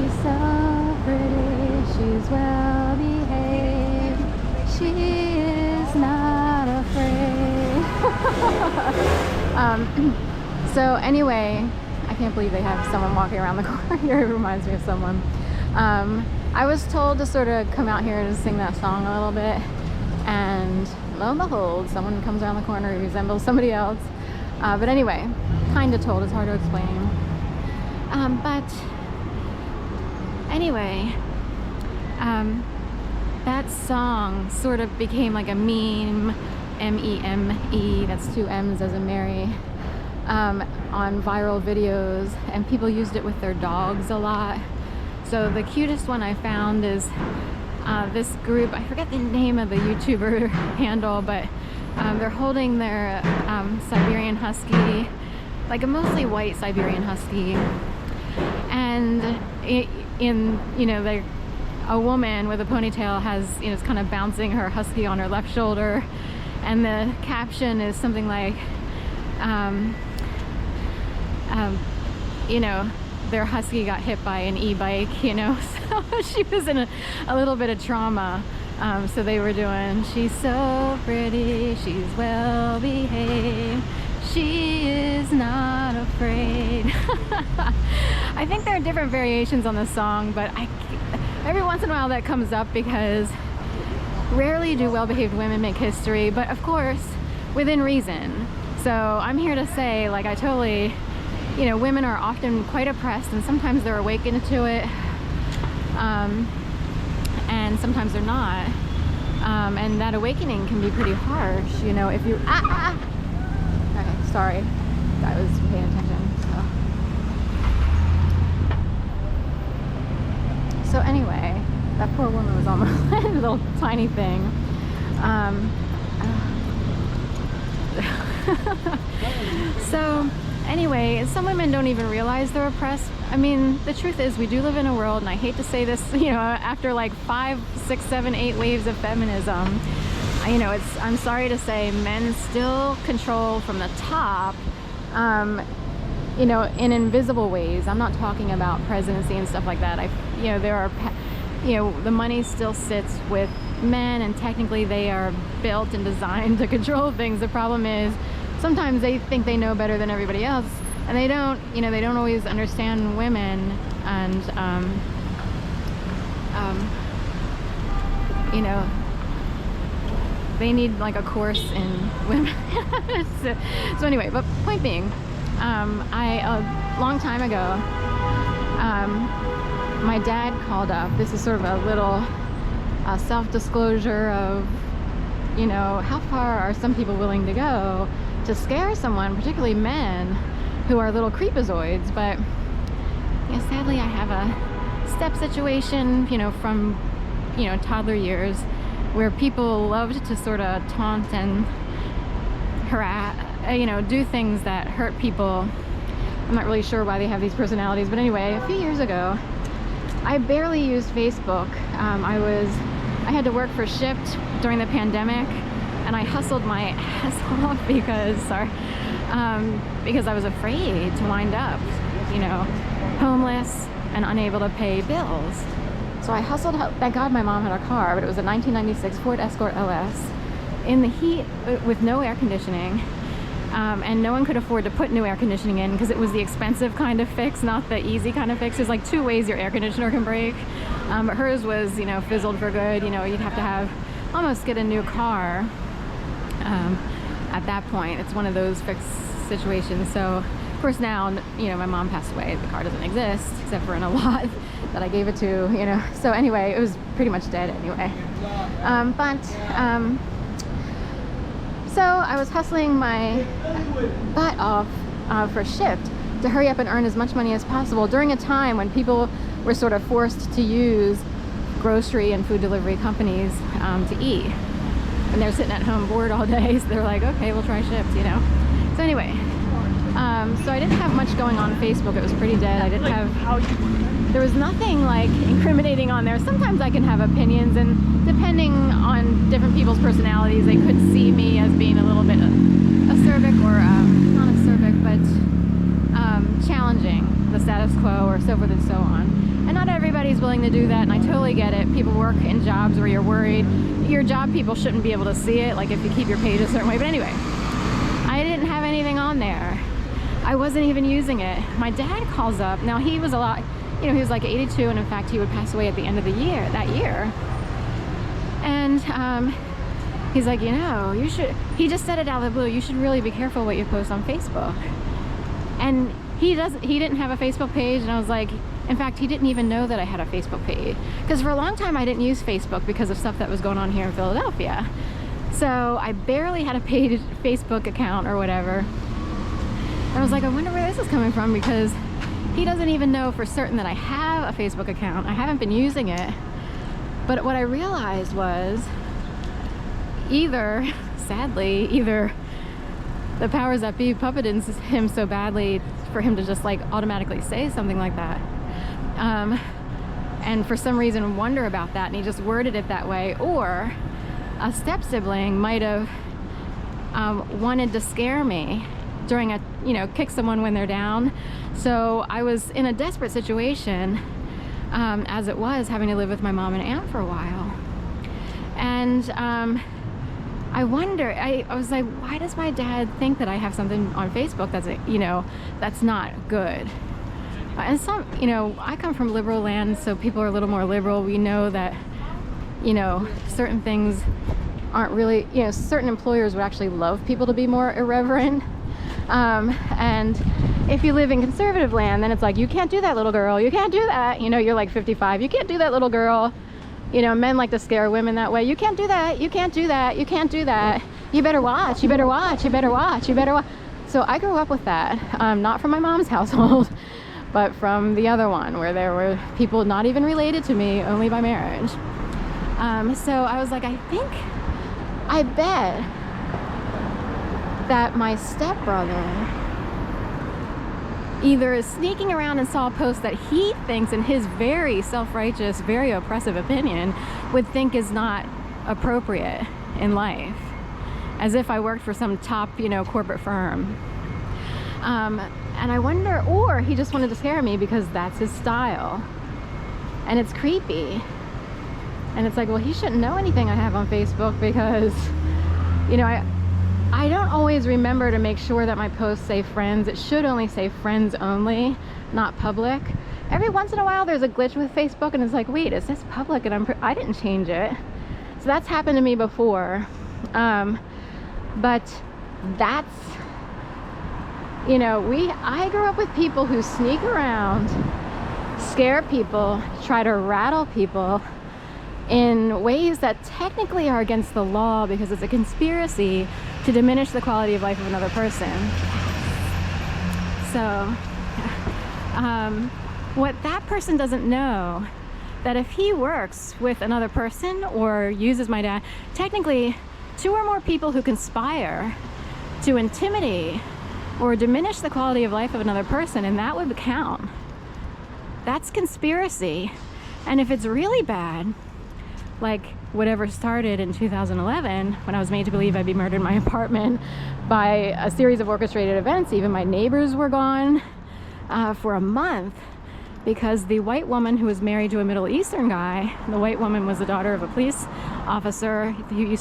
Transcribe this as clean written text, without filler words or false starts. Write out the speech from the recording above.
She's so pretty, she's well behaved, she is not afraid. So anyway, I can't believe they have someone walking around the corner here. It reminds me of someone. I was told to sort of come out here and sing that song a little bit, and lo and behold, someone comes around the corner who resembles somebody else. But anyway, kind of told, it's hard to explain. But anyway, that song sort of became like a meme, M-E-M-E, that's 2 M's as in Mary, on viral videos, and people used it with their dogs a lot. So the cutest one I found is this group, I forget the name of the YouTuber handle, but they're holding their Siberian Husky, like a mostly white Siberian Husky, and a woman with a ponytail has, is kind of bouncing her husky on her left shoulder, and the caption is something like, their husky got hit by an e-bike, so she was in a little bit of trauma. So they were doing, she's so pretty, she's well behaved, she is not afraid. I think there are different variations on the song, but every once in a while that comes up because rarely do well-behaved women make history, but of course within reason. So I'm here to say, like, I totally, women are often quite oppressed, and sometimes they're awakened to it, and sometimes they're not, and that awakening can be pretty harsh, if you okay, sorry, I was paying attention. So anyway, that poor woman was on my little tiny thing. So anyway, some women don't even realize they're oppressed. I mean, the truth is, we do live in a world, and I hate to say this, after like 5, 6, 7, 8 waves of feminism, I'm sorry to say, men still control from the top, in invisible ways. I'm not talking about presidency and stuff like that. There are, the money still sits with men, and technically they are built and designed to control things. The problem is, sometimes they think they know better than everybody else, and they don't, they don't always understand women, and, they need like a course in women. So anyway, but point being, a long time ago, my dad called up. This is sort of a little self-disclosure of, how far are some people willing to go to scare someone, particularly men, who are little creepazoids. But sadly, I have a step situation, from toddler years, where people loved to sort of taunt and harass, do things that hurt people. I'm not really sure why they have these personalities, but anyway, a few years ago, I barely used Facebook. I had to work for Shipt during the pandemic, and I hustled my ass off because I was afraid to wind up, homeless and unable to pay bills. So I hustled. Thank God my mom had a car, but it was a 1996 Ford Escort LS in the heat with no air conditioning, and no one could afford to put new air conditioning in because it was the expensive kind of fix, not the easy kind of fix. There's like 2 ways your air conditioner can break, but hers was, fizzled for good. You'd have to almost get a new car at that point. It's one of those fixed situations. So of course now, my mom passed away. The car doesn't exist except for in a lot that I gave it to, So anyway, it was pretty much dead anyway. So I was hustling my butt off for Shipt to hurry up and earn as much money as possible during a time when people were sort of forced to use grocery and food delivery companies to eat. And they're sitting at home bored all day, so they're like, okay, we'll try Shipt, So anyway, so I didn't have much going on Facebook. It was pretty dead. I didn't have, there was nothing like incriminating on there. Sometimes I can have opinions, and depending on different people's personalities, they could see me as being a little bit acerbic or not acerbic, but challenging. the status quo or so forth and so on. And not everybody's willing to do that, and I totally get it. People work in jobs where you're worried. Your job people shouldn't be able to see it, like if you keep your page a certain way. But anyway, I didn't have anything on there. I wasn't even using it. My dad calls up. Now, he was a lot, you know, he was like 82, and in fact, he would pass away at the end of the year, that year. And he's like, you know, you should, he just said it out of the blue, you should really be careful what you post on Facebook. And he didn't have a Facebook page, and I was like, in fact, he didn't even know that I had a Facebook page. Because for a long time, I didn't use Facebook because of stuff that was going on here in Philadelphia. So I barely had a paid Facebook account or whatever. And I was like, I wonder where this is coming from, because he doesn't even know for certain that I have a Facebook account. I haven't been using it. But what I realized was sadly, either the powers that be puppeted him so badly for him to just like automatically say something like that. And for some reason wonder about that, and he just worded it that way, or a step sibling might have wanted to scare me during a, you know, kick someone when they're down. So I was in a desperate situation, as it was, having to live with my mom and aunt for a while. And I wonder, I was like, why does my dad think that I have something on Facebook that's, you know, that's not good? And some, you know, I come from liberal land, so people are a little more liberal. We know that, you know, certain things aren't really, you know, certain employers would actually love people to be more irreverent. And if you live in conservative land, then it's like, you can't do that, little girl. You can't do that. You know, you're like 55. You can't do that, little girl. You know, men like to scare women that way. You can't do that. You can't do that. You can't do that. You better watch. You better watch. You better watch. You better watch. So I grew up with that, not from my mom's household, but from the other one, where there were people not even related to me, only by marriage. So I was like, I bet that my stepbrother either is sneaking around and saw a post that he thinks, in his very self-righteous, very oppressive opinion, would think is not appropriate in life, as if I worked for some top, you know, corporate firm. And I wonder, or he just wanted to scare me because that's his style, and it's creepy. And it's like, well, he shouldn't know anything I have on Facebook, because, you know, I don't always remember to make sure that my posts say friends. It should only say friends only, not public. Every once in a while there's a glitch with Facebook, and it's like, wait, it says public, and I didn't change it. So that's happened to me before. But that's, you know, I grew up with people who sneak around, scare people, try to rattle people in ways that technically are against the law, because it's a conspiracy to diminish the quality of life of another person. So what that person doesn't know, that if he works with another person or uses my dad, technically 2 or more people who conspire to intimidate or diminish the quality of life of another person, and that would count. That's conspiracy. And if it's really bad, like whatever started in 2011, when I was made to believe I'd be murdered in my apartment by a series of orchestrated events. Even my neighbors were gone for a month, because the white woman who was married to a Middle Eastern guy, the white woman was the daughter of a police officer who used